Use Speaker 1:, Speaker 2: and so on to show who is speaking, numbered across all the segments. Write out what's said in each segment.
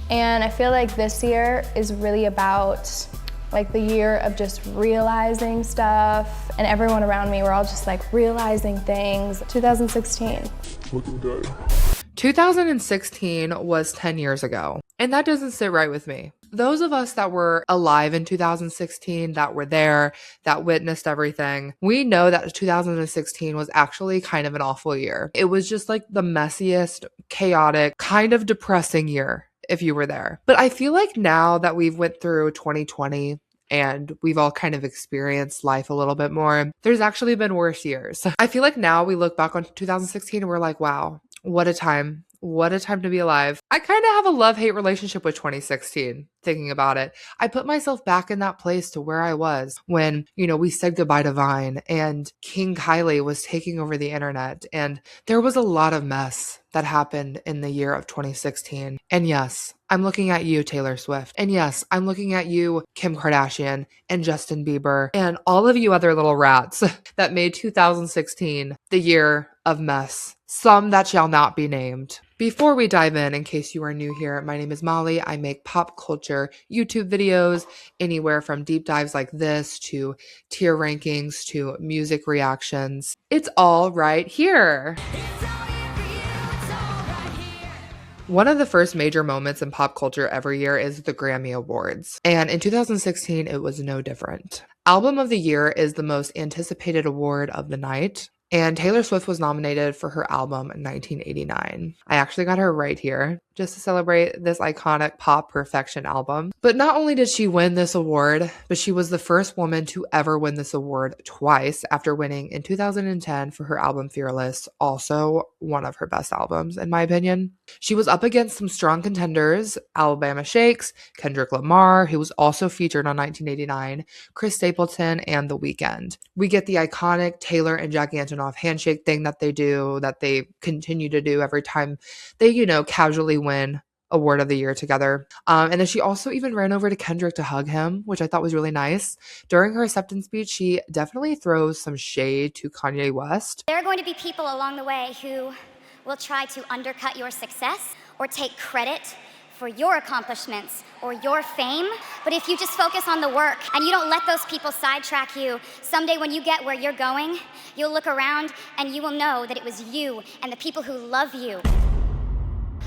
Speaker 1: And I feel like this year is really about like the year of just realizing stuff, and everyone around me, we're all just like realizing things. 2016.
Speaker 2: Look at that. 2016 was 10 years ago, and that doesn't sit right with me. Those of us that were alive in 2016, that were there, that witnessed everything, we know that 2016 was actually kind of an awful year. It was just like the messiest, chaotic, kind of depressing year if you were there. But I feel like now that we've went through 2020 and we've all kind of experienced life a little bit more, there's actually been worse years. I feel like now we look back on 2016 and we're like, wow, what a time. What a time to be alive. I kind of have a love-hate relationship with 2016, thinking about it. I put myself back in that place to where I was when, we said goodbye to Vine and King Kylie was taking over the internet. And there was a lot of mess that happened in the year of 2016. And yes, I'm looking at you, Taylor Swift. And yes, I'm looking at you, Kim Kardashian and Justin Bieber and all of you other little rats that made 2016 the year of mess. Some that shall not be named. Before we dive in case you are new here, my name is Molly. I make pop culture YouTube videos, anywhere from deep dives like this to tier rankings to music reactions. It's all right here. One of the first major moments in pop culture every year is the Grammy Awards. And in 2016, it was no different. Album of the Year is the most anticipated award of the night. And Taylor Swift was nominated for her album in 1989. I actually got her right here just to celebrate this iconic pop perfection album. But not only did she win this award, but she was the first woman to ever win this award twice, after winning in 2010 for her album Fearless, also one of her best albums in my opinion. She was up against some strong contenders: Alabama Shakes, Kendrick Lamar, who was also featured on 1989, Chris Stapleton, and The Weeknd. We get the iconic Taylor and Jack Antonoff handshake thing that they do, that they continue to do every time they, casually win award of the year together. And then she also even ran over to Kendrick to hug him, which I thought was really nice. During her acceptance speech, she definitely throws some shade to Kanye West.
Speaker 3: There are going to be people along the way who will try to undercut your success or take credit for your accomplishments or your fame. But if you just focus on the work and you don't let those people sidetrack you, someday when you get where you're going, you'll look around and you will know that it was you and the people who love you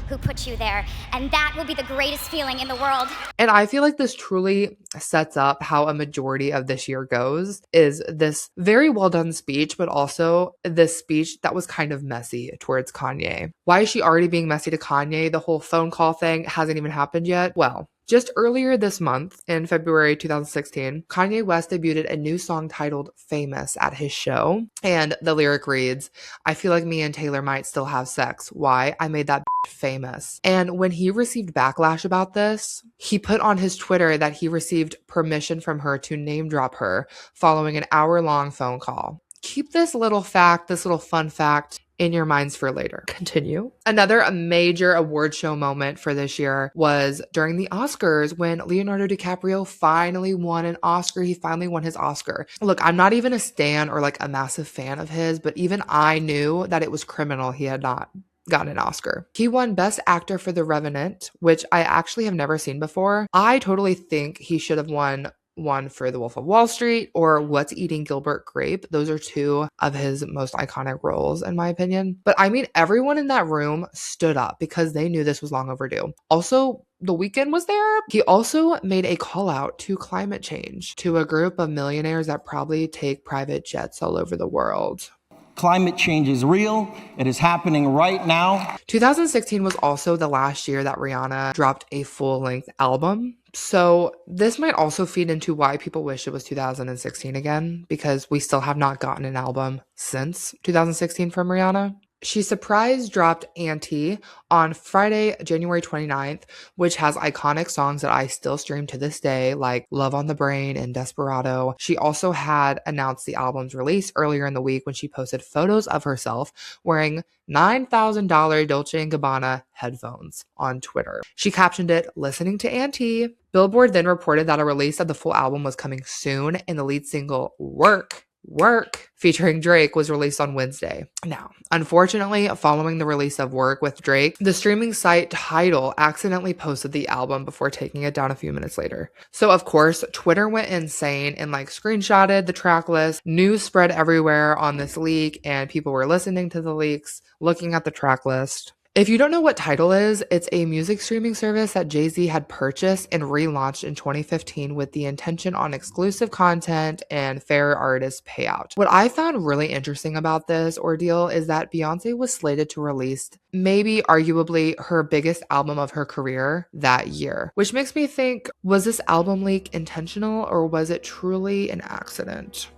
Speaker 3: who put you there. And that will be the greatest feeling in the world.
Speaker 2: And I feel like this truly sets up how a majority of this year goes, is this very well done speech, but also this speech that was kind of messy towards Kanye. Why is she already being messy to Kanye? The whole phone call thing hasn't even happened yet. Well, just earlier this month, in February 2016, Kanye West debuted a new song titled Famous at his show. And the lyric reads, "I feel like me and Taylor might still have sex. Why? I made that famous." And when he received backlash about this, he put on his Twitter that he received permission from her to name drop her following an hour-long phone call. Keep this little fact, this little fun fact, in your minds for later. Continue. Another major award show moment for this year was during the Oscars when Leonardo DiCaprio finally won an Oscar. He finally won his Oscar. Look, I'm not even a stan or like a massive fan of his, but even I knew that it was criminal he had not gotten an Oscar. He won Best Actor for The Revenant, which I actually have never seen before. I totally think he should have won one for The Wolf of Wall Street or What's Eating Gilbert Grape. Those are two of his most iconic roles, in my opinion. But I mean, everyone in that room stood up because they knew this was long overdue. Also, The Weeknd was there. He also made a call out to climate change to a group of millionaires that probably take private jets all over the world.
Speaker 4: Climate change is real. It is happening right now.
Speaker 2: 2016 was also the last year that Rihanna dropped a full-length album. So this might also feed into why people wish it was 2016 again, because we still have not gotten an album since 2016 from Rihanna. She surprise dropped Auntie on Friday, January 29th, which has iconic songs that I still stream to this day, like Love on the Brain and Desperado. She also had announced the album's release earlier in the week when she posted photos of herself wearing $9,000 Dolce & Gabbana headphones on Twitter. She captioned it, "Listening to Auntie." Billboard then reported that a release of the full album was coming soon, and the lead single, Work, Work featuring Drake was released on Wednesday. Now, unfortunately, following the release of Work with Drake, the streaming site Tidal accidentally posted the album before taking it down a few minutes later. So, of course, Twitter went insane and screenshotted the track list. News spread everywhere on this leak, and people were listening to the leaks, looking at the track list. If you don't know what Tidal is, it's a music streaming service that Jay-Z had purchased and relaunched in 2015 with the intention on exclusive content and fair artist payout. What I found really interesting about this ordeal is that Beyonce was slated to release maybe arguably her biggest album of her career that year, which makes me think, was this album leak intentional or was it truly an accident?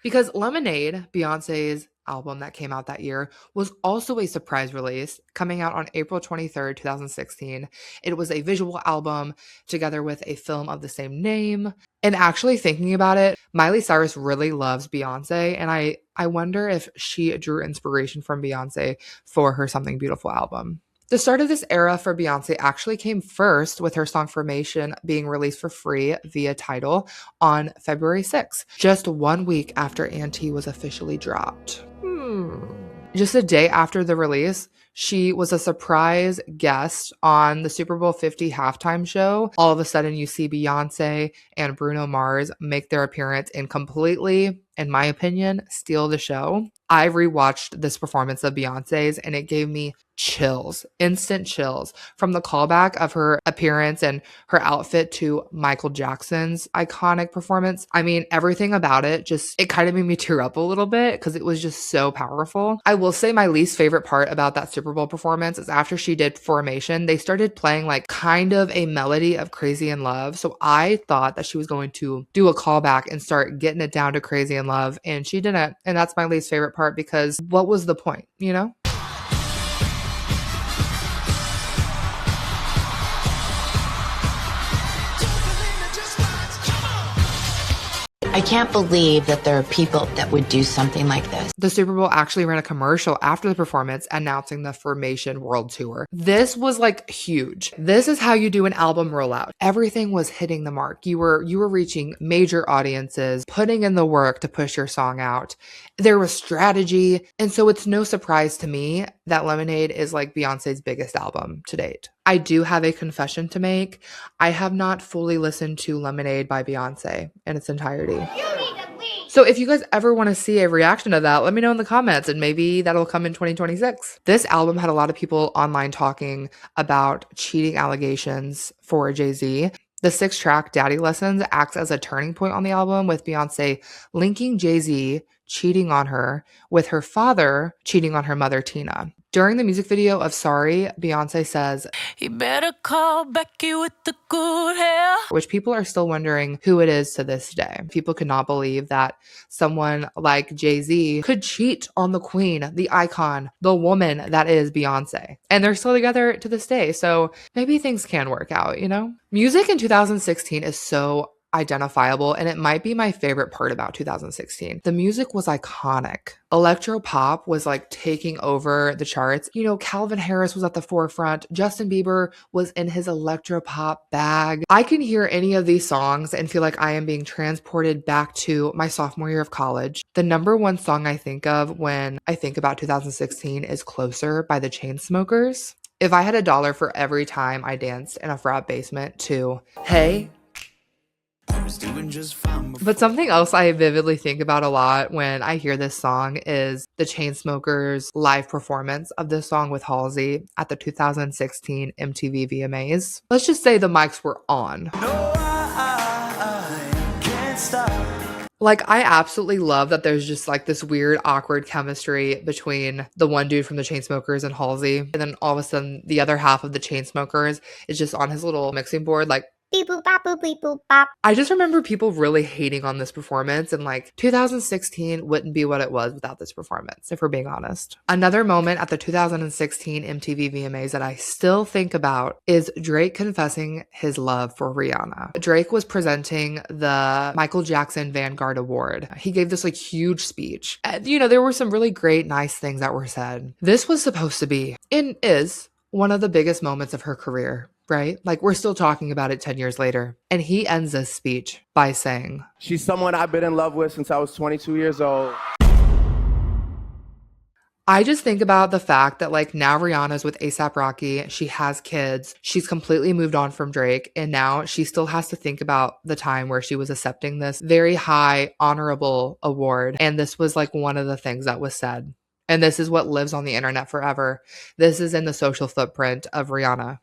Speaker 2: Because Lemonade, Beyonce's album that came out that year, was also a surprise release coming out on April 23rd, 2016. It was a visual album together with a film of the same name. And actually thinking about it, Miley Cyrus really loves Beyonce, and I wonder if she drew inspiration from Beyonce for her Something Beautiful album. The start of this era for Beyonce actually came first with her song Formation being released for free via Tidal on February 6th, just 1 week after Auntie was officially dropped. Just a day after the release, she was a surprise guest on the Super Bowl 50 halftime show. All of a sudden, you see Beyonce and Bruno Mars make their appearance and completely, in my opinion, steal the show. I rewatched this performance of Beyonce's and it gave me chills, instant chills, from the callback of her appearance and her outfit to Michael Jackson's iconic performance. I mean, everything about it it kind of made me tear up a little bit because it was just so powerful. I will say my least favorite part about that Super Bowl performance is after she did Formation, they started playing kind of a melody of Crazy in Love. So I thought that she was going to do a callback and start getting it down to Crazy in Love, and she didn't. And that's my least favorite part because what was the point, you know?
Speaker 5: I can't believe that there are people that would do something like this.
Speaker 2: The Super Bowl actually ran a commercial after the performance announcing the Formation World Tour. This was huge. This is how you do an album rollout. Everything was hitting the mark. You were reaching major audiences, putting in the work to push your song out. There was strategy. And so it's no surprise to me that Lemonade is Beyonce's biggest album to date. I do have a confession to make. I have not fully listened to Lemonade by Beyonce in its entirety. So if you guys ever want to see a reaction to that, let me know in the comments and maybe that'll come in 2026. This album had a lot of people online talking about cheating allegations for Jay-Z. The 6-track Daddy Lessons acts as a turning point on the album, with Beyonce linking Jay-Z cheating on her with her father cheating on her mother, Tina. During the music video of Sorry, Beyonce says, "He better call Becky with the good hair," which people are still wondering who it is to this day. People could not believe that someone like Jay-Z could cheat on the queen, the icon, the woman that is Beyonce. And they're still together to this day. So maybe things can work out, you know? Music in 2016 is so identifiable, and it might be my favorite part about 2016. The music was iconic. Electro pop was taking over the charts. You know, Calvin Harris was at the forefront. Justin Bieber was in his electro pop bag. I can hear any of these songs and feel like I am being transported back to my sophomore year of college. The number one song I think of when I think about 2016 is Closer by the Chainsmokers. If I had $1 for every time I danced in a frat basement to Hey. But something else I vividly think about a lot when I hear this song is the Chainsmokers' live performance of this song with Halsey at the 2016 MTV VMAs. Let's just say the mics were on. No, I can't stop. I absolutely love that there's just this weird, awkward chemistry between the one dude from the Chainsmokers and Halsey. And then all of a sudden, the other half of the Chainsmokers is just on his little mixing board, beep boop bop boop beep boop bop. I just remember people really hating on this performance, and 2016 wouldn't be what it was without this performance, if we're being honest. Another moment at the 2016 MTV VMAs that I still think about is Drake confessing his love for Rihanna. Drake was presenting the Michael Jackson Vanguard Award. He gave this huge speech. And, there were some really great, nice things that were said. This was supposed to be, and is, one of the biggest moments of her career, right? Like, we're still talking about it 10 years later. And he ends this speech by saying,
Speaker 6: "She's someone I've been in love with since I was 22 years old."
Speaker 2: I just think about the fact that like now Rihanna's with A$AP Rocky, she has kids, she's completely moved on from Drake, and now she still has to think about the time where she was accepting this very high, honorable award. And this was like one of the things that was said. And this is what lives on the internet forever. This is in the social footprint of Rihanna.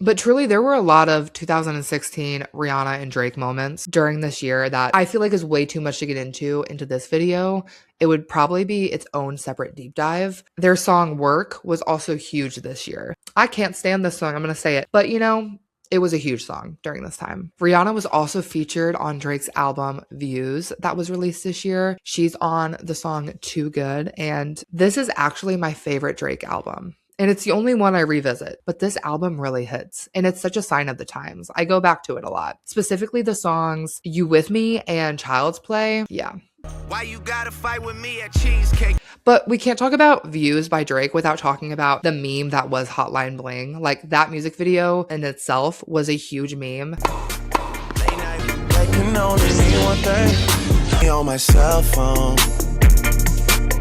Speaker 2: But truly, there were a lot of 2016 Rihanna and Drake moments during this year that I feel like is way too much to get into this video. It would probably be its own separate deep dive. Their song Work was also huge this year. I can't stand this song, I'm going to say it. But you know, it was a huge song during this time. Rihanna was also featured on Drake's album Views that was released this year. She's on the song Too Good, and this is actually my favorite Drake album. And it's the only one I revisit, but this album really hits. And it's such a sign of the times. I go back to it a lot. Specifically the songs You With Me and Child's Play. Yeah.
Speaker 7: Why you gotta fight with me at Cheesecake?
Speaker 2: But we can't talk about Views by Drake without talking about the meme that was Hotline Bling. Like, that music video in itself was a huge meme.
Speaker 7: I can only see one thing on my cell phone.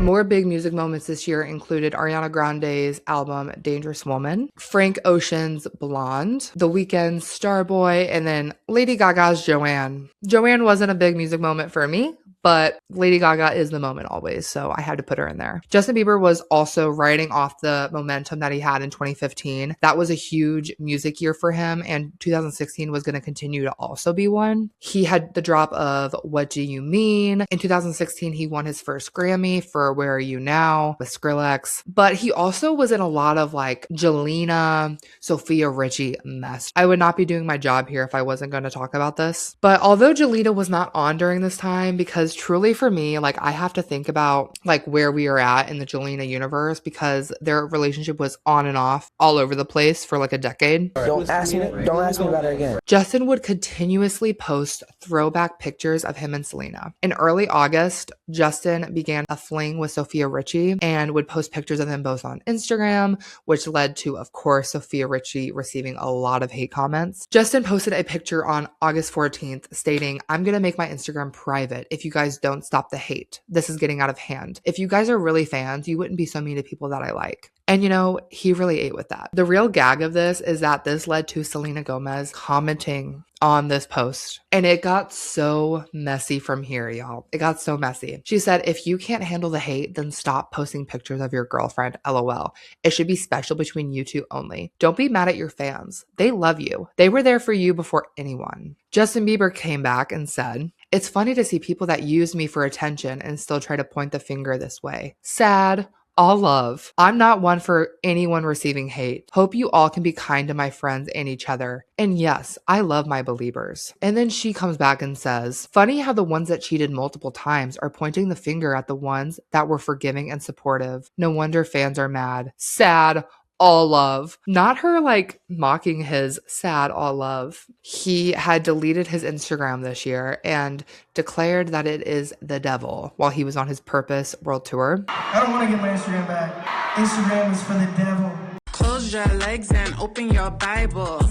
Speaker 2: More big music moments this year included Ariana Grande's album Dangerous Woman, Frank Ocean's Blonde, The Weeknd's Starboy, and then Lady Gaga's Joanne. Joanne wasn't a big music moment for me, but Lady Gaga is the moment always, so I had to put her in there. Justin Bieber was also riding off the momentum that he had in 2015. That was a huge music year for him, and 2016 was going to continue to also be one. He had the drop of What Do You Mean? In 2016, he won his first Grammy for Where Are You Now? With Skrillex. But he also was in a lot of like Jelena, Sophia Richie mess. I would not be doing my job here if I wasn't going to talk about this. But although Jelena was not on during this time, because truly for me, like, I have to think about like where we are at in the Jelena universe, because their relationship was on and off all over the place for like a decade.
Speaker 8: Don't ask me about it again.
Speaker 2: Justin would continuously post throwback pictures of him and Selena. In early August, Justin began a fling with Sophia Richie and would post pictures of them both on Instagram, which led to, of course, Sophia Richie receiving a lot of hate comments. Justin posted a picture on August 14th stating, "I'm going to make my Instagram private if you guys don't stop the hate. This is getting out of hand. If you guys are really fans, you wouldn't be so mean to people that I like." And you know, he really ate with that. The real gag of this is that this led to Selena Gomez commenting on this post. And it got so messy from here, y'all. It got so messy. She said, "If you can't handle the hate, then stop posting pictures of your girlfriend, LOL. It should be special between you two only. Don't be mad at your fans. They love you. They were there for you before anyone." Justin Bieber came back and said, "It's funny to see people that use me for attention and still try to point the finger this way. Sad. All love. I'm not one for anyone receiving hate. Hope you all can be kind to my friends and each other. And yes, I love my believers." And then she comes back and says, "Funny how the ones that cheated multiple times are pointing the finger at the ones that were forgiving and supportive. No wonder fans are mad. Sad. All love." Not her like mocking his sad all love. He had deleted his Instagram this year and declared that it is the devil while he was on his Purpose World Tour.
Speaker 9: "I don't want to get my Instagram back. Instagram is for the devil.
Speaker 10: Close your legs and open your Bible."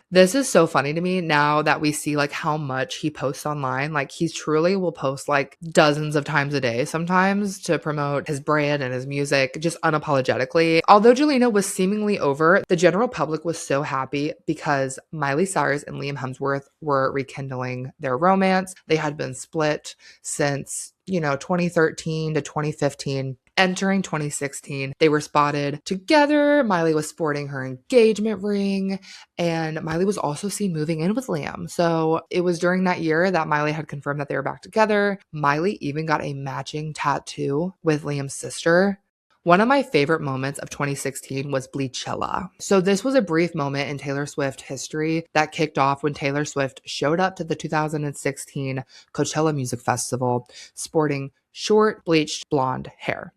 Speaker 2: This is so funny to me now that we see like how much he posts online. Like, he truly will post like dozens of times a day sometimes to promote his brand and his music just unapologetically. Although Jelena was seemingly over, the general public was so happy because Miley Cyrus and Liam Hemsworth were rekindling their romance. They had been split since, 2013 to 2015. Entering 2016, they were spotted together. Miley was sporting her engagement ring, and Miley was also seen moving in with Liam. So it was during that year that Miley had confirmed that they were back together. Miley even got a matching tattoo with Liam's sister. One of my favorite moments of 2016 was Bleachella. So this was a brief moment in Taylor Swift history that kicked off when Taylor Swift showed up to the 2016 Coachella Music Festival sporting short, bleached blonde hair.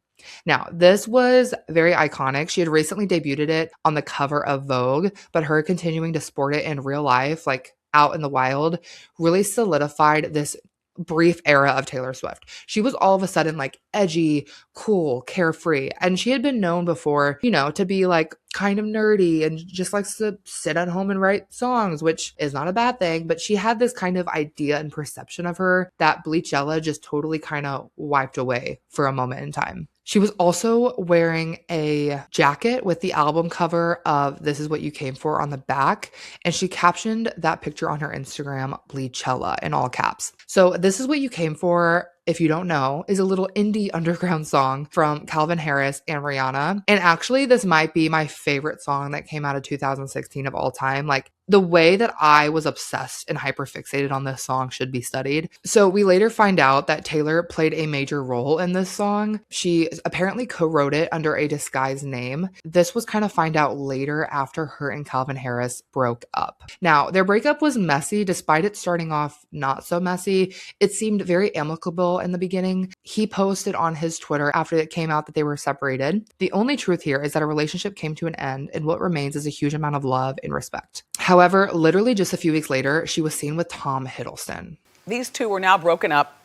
Speaker 2: Now, this was very iconic. She had recently debuted it on the cover of Vogue, but her continuing to sport it in real life, like out in the wild, really solidified this brief era of Taylor Swift. She was all of a sudden like edgy, cool, carefree. And she had been known before, you know, to be like kind of nerdy and just like to sit at home and write songs, which is not a bad thing. But she had this kind of idea and perception of her that bleachella just totally kind of wiped away for a moment in time. She was also wearing a jacket with the album cover of This Is What You Came For on the back, and she captioned that picture on her Instagram, bleachella, in all caps. So This Is What You Came For, if you don't know, is a little indie underground song from Calvin Harris and Rihanna. And actually, this might be my favorite song that came out of 2016 of all time. Like, the way that I was obsessed and hyperfixated on this song should be studied. So we later find out that Taylor played a major role in this song. She apparently co-wrote it under a disguised name. This was kind of find out later after her and Calvin Harris broke up. Now, their breakup was messy. Despite it starting off not so messy, it seemed very amicable in the beginning. He posted on his Twitter after it came out that they were separated. The only truth here is that a relationship came to an end, and what remains is a huge amount of love and respect. However, literally just a few weeks later, she was seen with Tom Hiddleston.
Speaker 11: These two are now broken up,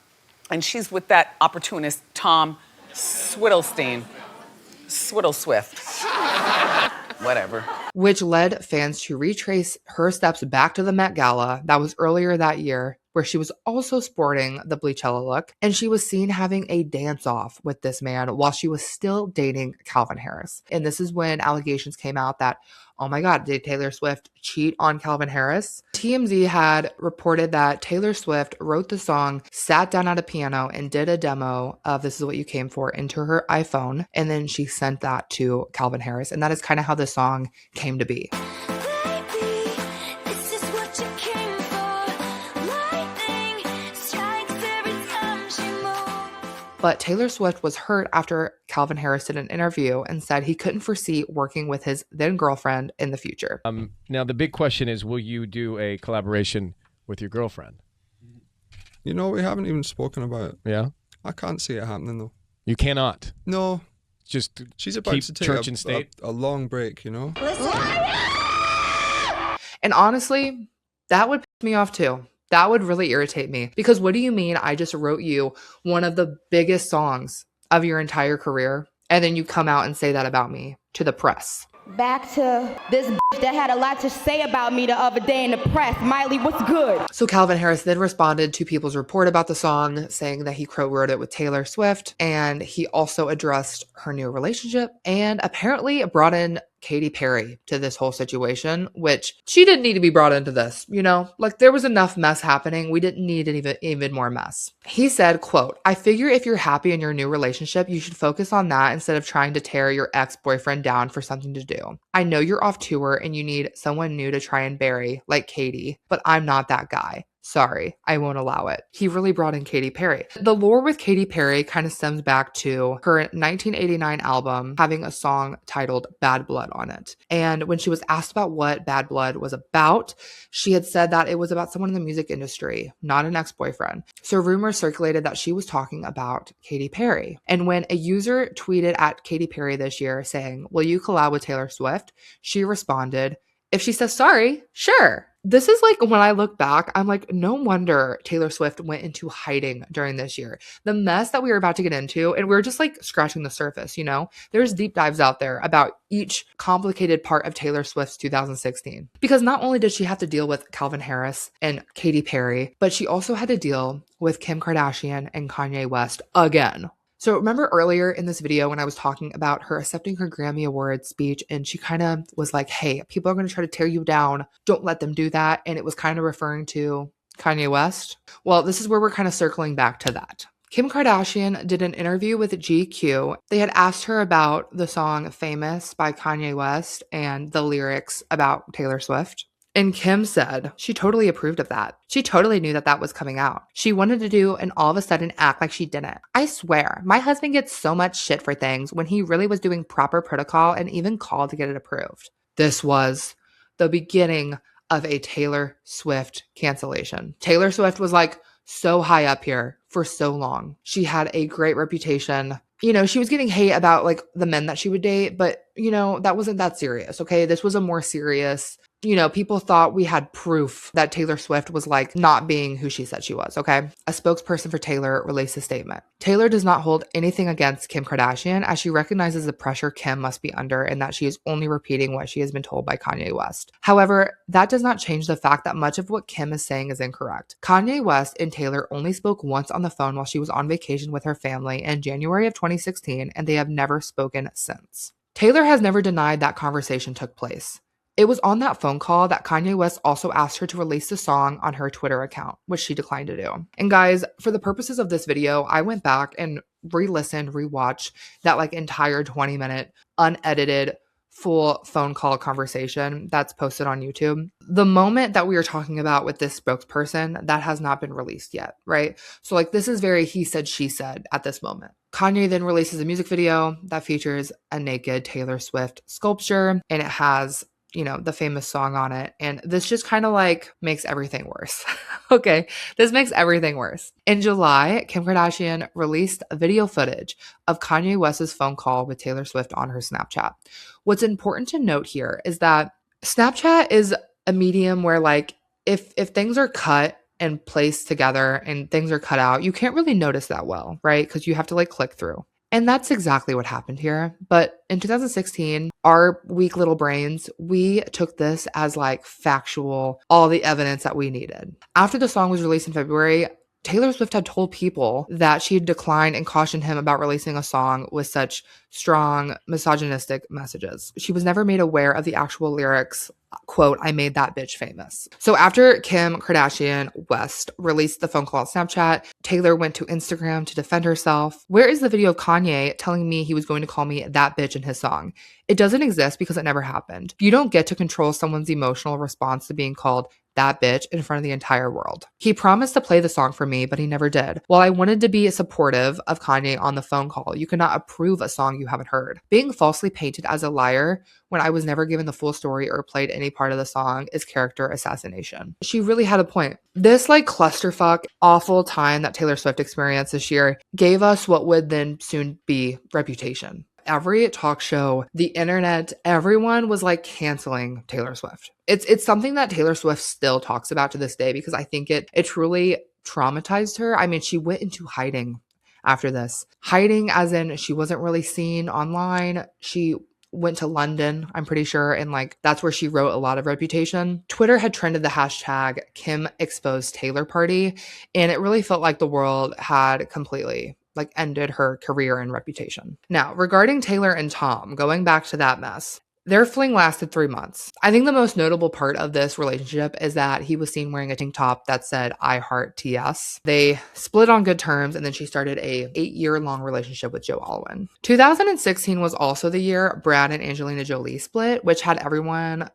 Speaker 11: and she's with that opportunist, Tom Swiddlestein. Swift. Whatever.
Speaker 2: Which led fans to retrace her steps back to the Met Gala that was earlier that year, where she was also sporting the bleachella look, and she was seen having a dance-off with this man while she was still dating Calvin Harris. And this is when allegations came out that, oh my God, did Taylor Swift cheat on Calvin Harris? TMZ had reported that Taylor Swift wrote the song, sat down at a piano, and did a demo of This Is What You Came For into her iPhone, and then she sent that to Calvin Harris. And that is kind of how the song came to be. But Taylor Swift was hurt after Calvin Harris did an interview and said he couldn't foresee working with his then girlfriend in the future.
Speaker 12: Now, the big question is, will you do a collaboration with your girlfriend?
Speaker 13: You know, we haven't even spoken about it.
Speaker 12: Yeah?
Speaker 13: I can't see it happening, though.
Speaker 12: You cannot?
Speaker 13: No.
Speaker 12: Just
Speaker 13: she's about to take
Speaker 12: church and state?
Speaker 13: a long break, you know?
Speaker 2: And honestly, that would piss me off too. That would really irritate me, because what do you mean I just wrote you one of the biggest songs of your entire career, and then you come out and say that about me to the press?
Speaker 14: Back to this that had a lot to say about me the other day in the press. Miley, what's good?
Speaker 2: So Calvin Harris then responded to people's report about the song, saying that he co-wrote it with Taylor Swift, and he also addressed her new relationship and apparently brought in Katy Perry to this whole situation, which she didn't need to be brought into this, you know? Like, there was enough mess happening. We didn't need even more mess. He said, quote, "I figure if you're happy in your new relationship, you should focus on that instead of trying to tear your ex-boyfriend down for something to do. I know you're off tour and you need someone new to try and bury, like Katy, but I'm not that guy. Sorry, I won't allow it." He really brought in Katy Perry. The lore with Katy Perry kind of stems back to her 1989 album having a song titled Bad Blood on it. And when she was asked about what Bad Blood was about, she had said that it was about someone in the music industry, not an ex-boyfriend. So rumors circulated that she was talking about Katy Perry. And when a user tweeted at Katy Perry this year saying, "Will you collab with Taylor Swift?" she responded, "If she says sorry, sure." This is like, when I look back, I'm like, no wonder Taylor Swift went into hiding during this year. The mess that we were about to get into, and we're just like scratching the surface, you know? There's deep dives out there about each complicated part of Taylor Swift's 2016. Because not only did she have to deal with Calvin Harris and Katy Perry, but she also had to deal with Kim Kardashian and Kanye West again. So remember earlier in this video when I was talking about her accepting her Grammy Award speech, and she kind of was like, hey, people are going to try to tear you down. Don't let them do that. And it was kind of referring to Kanye West. Well, this is where we're kind of circling back to that. Kim Kardashian did an interview with GQ. They had asked her about the song Famous by Kanye West and the lyrics about Taylor Swift. And Kim said she totally approved of that. She totally knew that that was coming out. She wanted to do and all of a sudden act like she didn't. I swear, my husband gets so much shit for things when he really was doing proper protocol and even called to get it approved. This was the beginning of a Taylor Swift cancellation. Taylor Swift was like so high up here for so long. She had a great reputation. You know, she was getting hate about like the men that she would date, but that wasn't that serious, okay? This was a more serious, people thought we had proof that Taylor Swift was like not being who she said she was, okay? A spokesperson for Taylor released a statement. Taylor does not hold anything against Kim Kardashian, as she recognizes the pressure Kim must be under and that she is only repeating what she has been told by Kanye West. However, that does not change the fact that much of what Kim is saying is incorrect. Kanye West and Taylor only spoke once on the phone while she was on vacation with her family in January of 2016, and they have never spoken since. Taylor has never denied that conversation took place. It was on that phone call that Kanye West also asked her to release the song on her Twitter account, which she declined to do. And guys, for the purposes of this video, I went back and re-listened, rewatched that like entire 20-minute unedited full phone call conversation that's posted on YouTube. The moment that we are talking about with this spokesperson, that has not been released yet, right? So like this is very he said, she said at this moment. Kanye then releases a music video that features a naked Taylor Swift sculpture, and it has the famous song on it. And this just kind of like makes everything worse. Okay, this makes everything worse. In July, Kim Kardashian released video footage of Kanye West's phone call with Taylor Swift on her Snapchat. What's important to note here is that Snapchat is a medium where like if things are cut and placed together and things are cut out, you can't really notice that well, right? Because you have to like click through. And that's exactly what happened here. But in 2016, our weak little brains, we took this as like factual, all the evidence that we needed. After the song was released in February, Taylor Swift had told people that she had declined and cautioned him about releasing a song with such strong misogynistic messages. She was never made aware of the actual lyrics, quote, "I made that bitch famous." So after Kim Kardashian West released the phone call on Snapchat, Taylor went to Instagram to defend herself. Where is the video of Kanye telling me he was going to call me that bitch in his song? It doesn't exist because it never happened. You don't get to control someone's emotional response to being called that bitch in front of the entire world. He promised to play the song for me, but he never did. While I wanted to be supportive of Kanye on the phone call, you cannot approve a song you haven't heard. Being falsely painted as a liar when I was never given the full story or played any part of the song is character assassination. She really had a point. This like clusterfuck, awful time that Taylor Swift experienced this year gave us what would then soon be Reputation. Every talk show, the internet, everyone was like canceling Taylor Swift. It's something that Taylor Swift still talks about to this day because I think it truly traumatized her. I mean, she went into hiding after this. Hiding as in she wasn't really seen online. She went to London, I'm pretty sure, and like that's where she wrote a lot of Reputation. Twitter had trended the hashtag Kim Exposed Taylor Party, and it really felt like the world had completely like ended her career and reputation. Now, regarding Taylor and Tom, going back to that mess, their fling lasted 3 months. I think the most notable part of this relationship is that he was seen wearing a tank top that said "I heart TS." They split on good terms, and then she started a 8-year-long relationship with Joe Alwyn. 2016 was also the year Brad and Angelina Jolie split, which had everyone,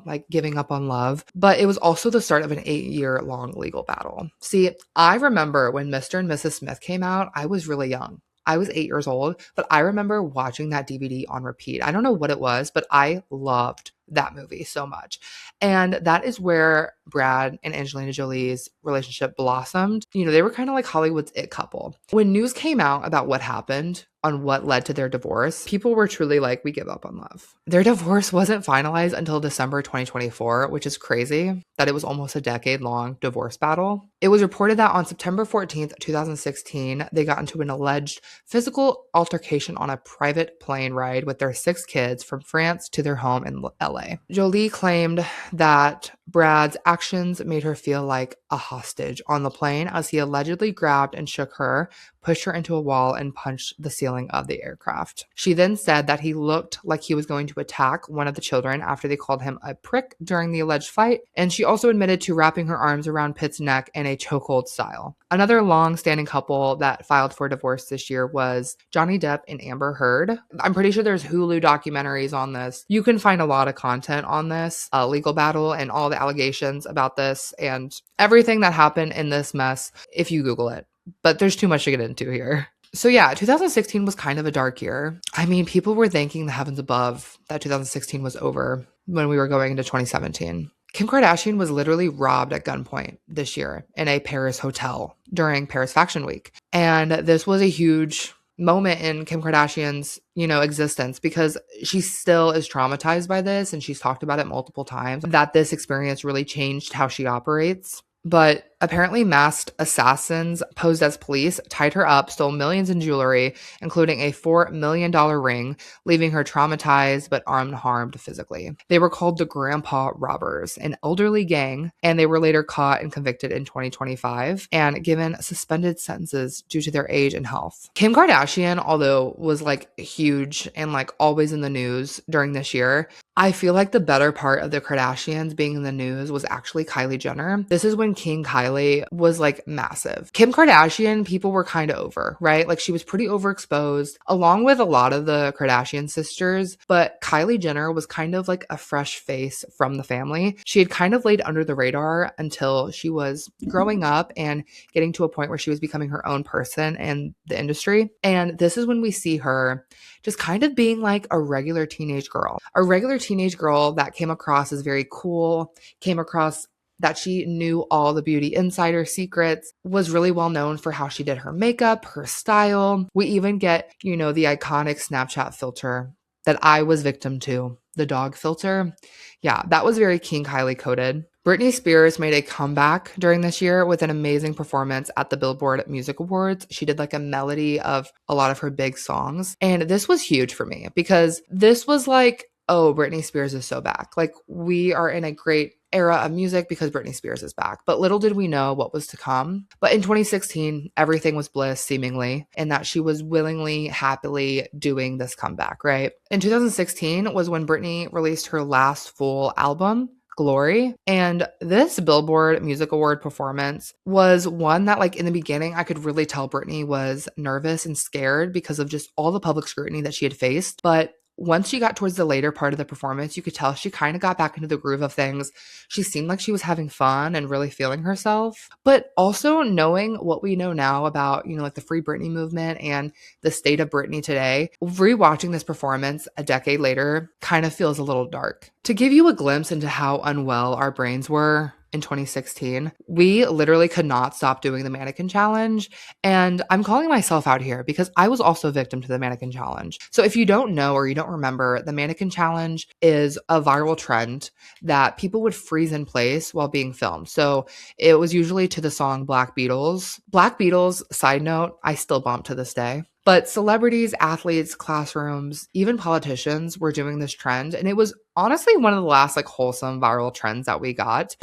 Speaker 2: like giving up on love. But it was also the start of an 8-year-long legal battle. See, I remember when Mr. and Mrs. Smith came out, I was really young. I was 8 years old, but I remember watching that DVD on repeat. I don't know what it was, but I loved that movie so much. And that is where Brad and Angelina Jolie's relationship blossomed. They were kind of like Hollywood's it couple. When news came out about what happened on what led to their divorce, people were truly like, we give up on love. Their divorce wasn't finalized until December 2024, which is crazy that it was almost a decade-long divorce battle. It was reported that on September 14th, 2016, they got into an alleged physical altercation on a private plane ride with their 6 kids from France to their home in LA. Jolie claimed that Brad's actions made her feel like a hostage on the plane as he allegedly grabbed and shook her, pushed her into a wall, and punched the ceiling of the aircraft. She then said that he looked like he was going to attack one of the children after they called him a prick during the alleged fight, and she also admitted to wrapping her arms around Pitt's neck in a chokehold style. Another long-standing couple that filed for divorce this year was Johnny Depp and Amber Heard. I'm pretty sure there's Hulu documentaries on this. You can find a lot of content on this legal battle and all the allegations about this and everything that happened in this mess if you Google it. But there's too much to get into here. So yeah, 2016 was kind of a dark year. I mean, people were thanking the heavens above that 2016 was over when we were going into 2017. Kim Kardashian was literally robbed at gunpoint this year in a Paris hotel during Paris Fashion Week. And this was a huge moment in Kim Kardashian's, existence, because she still is traumatized by this, and she's talked about it multiple times, that this experience really changed how she operates. But apparently masked assassins posed as police tied her up, stole millions in jewelry, including a $4 million ring, leaving her traumatized but unharmed physically. They were called the Grandpa Robbers, an elderly gang, and they were later caught and convicted in 2025 and given suspended sentences due to their age and health. Kim Kardashian, although was like huge and like always in the news during this year, I feel like the better part of the Kardashians being in the news was actually Kylie Jenner. This is when King Kylie was like massive. Kim Kardashian, people were kind of over, right? Like she was pretty overexposed along with a lot of the Kardashian sisters, but Kylie Jenner was kind of like a fresh face from the family. She had kind of laid under the radar until she was growing up and getting to a point where she was becoming her own person in the industry. And this is when we see her just kind of being like a regular teenage girl that came across as very cool, came across that she knew all the beauty insider secrets, was really well known for how she did her makeup, her style. We even get, the iconic Snapchat filter that I was victim to, the dog filter. Yeah, that was very King Kylie coded. Britney Spears made a comeback during this year with an amazing performance at the Billboard Music Awards. She did like a melody of a lot of her big songs. And this was huge for me because this was like, oh, Britney Spears is so back. Like we are in a great era of music because Britney Spears is back. But little did we know what was to come. But in 2016, everything was bliss seemingly, and that she was willingly, happily doing this comeback, right? In 2016 was when Britney released her last full album, Glory. And this Billboard Music Award performance was one that like in the beginning, I could really tell Britney was nervous and scared because of just all the public scrutiny that she had faced. But once she got towards the later part of the performance, you could tell she kind of got back into the groove of things. She seemed like she was having fun and really feeling herself. But also knowing what we know now about, like the Free Britney movement and the state of Britney today, rewatching this performance a decade later kind of feels a little dark. To give you a glimpse into how unwell our brains were in 2016, we literally could not stop doing the mannequin challenge. And I'm calling myself out here because I was also a victim to the mannequin challenge. So if you don't know or you don't remember, the mannequin challenge is a viral trend that people would freeze in place while being filmed. So it was usually to the song Black Beatles. Black Beatles, side note, I still bump to this day. But celebrities, athletes, classrooms, even politicians were doing this trend. And it was honestly one of the last like wholesome viral trends that we got.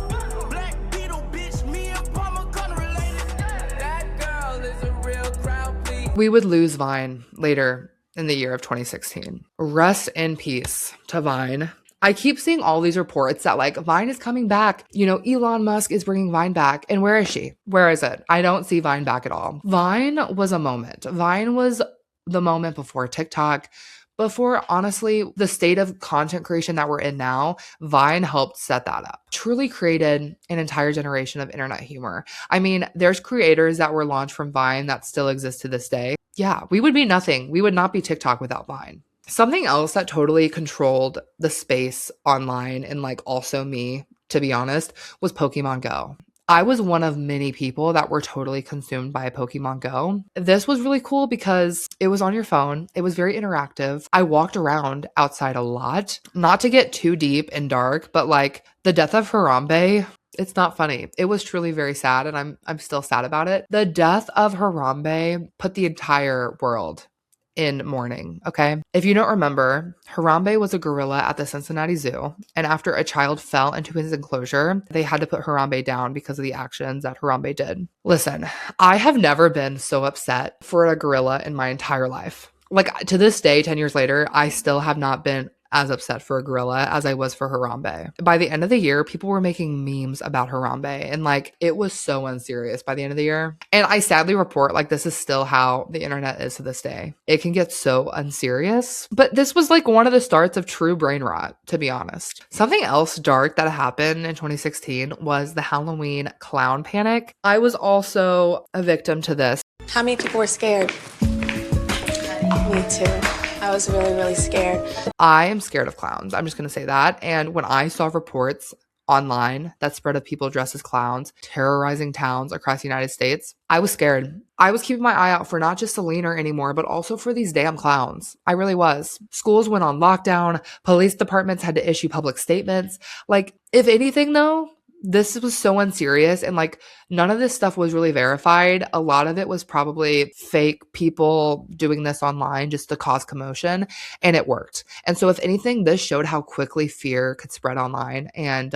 Speaker 2: We would lose Vine later in the year of 2016. Rest in peace to Vine. I keep seeing all these reports that like Vine is coming back. Elon Musk is bringing Vine back. And where is she? Where is it? I don't see Vine back at all. Vine was a moment. Vine was the moment before TikTok, before honestly the state of content creation that we're in now. Vine helped set that up. Truly created an entire generation of internet humor. I mean, there's creators that were launched from Vine that still exist to this day. Yeah, we would be nothing. We would not be TikTok without Vine. Something else that totally controlled the space online, and like also me, to be honest, was Pokemon Go. I was one of many people that were totally consumed by Pokemon Go. This was really cool because it was on your phone. It was very interactive. I walked around outside a lot, not to get too deep and dark, but like the death of Harambe, it's not funny. It was truly very sad, and I'm still sad about it. The death of Harambe put the entire world in mourning, okay? If you don't remember, Harambe was a gorilla at the Cincinnati Zoo, and after a child fell into his enclosure, they had to put Harambe down because of the actions that Harambe did. Listen, I have never been so upset for a gorilla in my entire life. Like, to this day, 10 years later, I still have not been as upset for a gorilla as I was for Harambe. By the end of the year, people were making memes about Harambe, and like it was so unserious by the end of the year. And I sadly report like this is still how the internet is to this day. It can get so unserious, but this was like one of the starts of true brain rot, to be honest. Something else dark that happened in 2016 was the Halloween clown panic. I was also a victim to this.
Speaker 15: How many people were scared? Me too. I was really, really scared.
Speaker 2: I am scared of clowns. I'm just going to say that. And when I saw reports online that spread of people dressed as clowns, terrorizing towns across the United States, I was scared. I was keeping my eye out for not just Selena anymore, but also for these damn clowns. I really was. Schools went on lockdown. Police departments had to issue public statements. Like, if anything though, this was so unserious, and like none of this stuff was really verified. A lot of it was probably fake people doing this online just to cause commotion, and it worked. And so if anything, this showed how quickly fear could spread online. And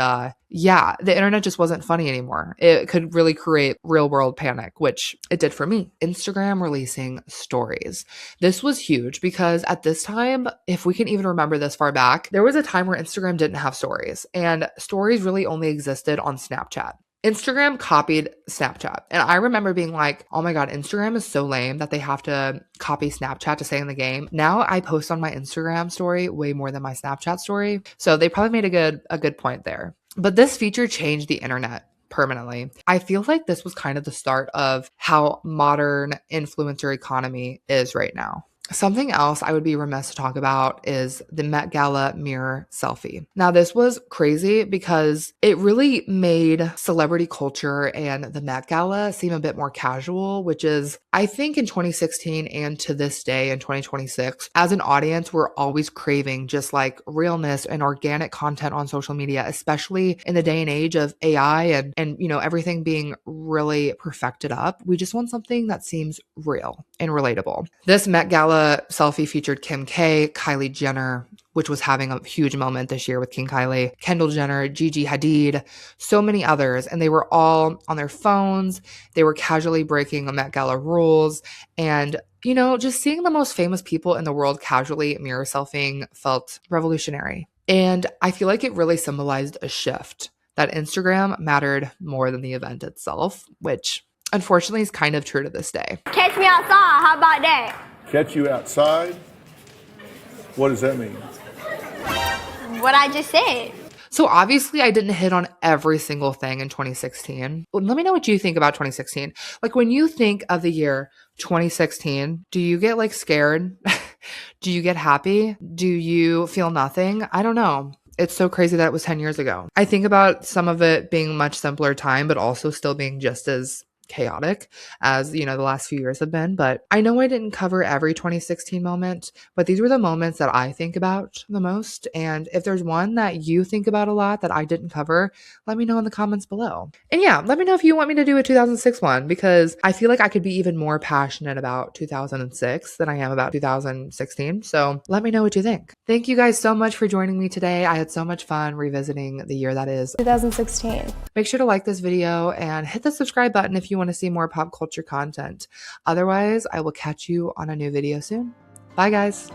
Speaker 2: yeah, the internet just wasn't funny anymore. It could really create real world panic, which it did for me. Instagram releasing stories. This was huge because at this time, if we can even remember this far back, there was a time where Instagram didn't have stories, and stories really only existed on Snapchat. Instagram copied Snapchat. And I remember being like, oh my God, Instagram is so lame that they have to copy Snapchat to stay in the game. Now I post on my Instagram story way more than my Snapchat story. So they probably made a good point there. But this feature changed the internet permanently. I feel like this was kind of the start of how modern influencer economy is right now. Something else I would be remiss to talk about is the Met Gala mirror selfie. Now, this was crazy because it really made celebrity culture and the Met Gala seem a bit more casual, which is, I think in 2016 and to this day in 2026, as an audience, we're always craving just like realness and organic content on social media, especially in the day and age of AI and you know, everything being really perfected up. We just want something that seems real and relatable. This Met Gala selfie featured Kim K, Kylie Jenner, which was having a huge moment this year with King Kylie, Kendall Jenner, Gigi Hadid, so many others. And they were all on their phones. They were casually breaking the Met Gala rules. And, you know, just seeing the most famous people in the world casually mirror selfieing felt revolutionary. And I feel like it really symbolized a shift that Instagram mattered more than the event itself, which unfortunately is kind of true to this day.
Speaker 16: Catch me outside, how about that?
Speaker 17: Catch you outside? What does that mean?
Speaker 16: What I just said.
Speaker 2: So obviously I didn't hit on every single thing in 2016. Let me know what you think about 2016. Like when you think of the year 2016, do you get like scared? Do you get happy? Do you feel nothing? I don't know. It's so crazy that it was 10 years ago. I think about some of it being much simpler time, but also still being just as chaotic as, you know, the last few years have been. But I know I didn't cover every 2016 moment, but these were the moments that I think about the most. And if there's one that you think about a lot that I didn't cover, let me know in the comments below. And yeah, let me know if you want me to do a 2006 one, because I feel like I could be even more passionate about 2006 than I am about 2016. So let me know what you think. Thank you guys so much for joining me today. I had so much fun revisiting the year that is
Speaker 1: 2016.
Speaker 2: Make sure to like this video and hit the subscribe button if you want to see more pop culture content. Otherwise, I will catch you on a new video soon. Bye, guys.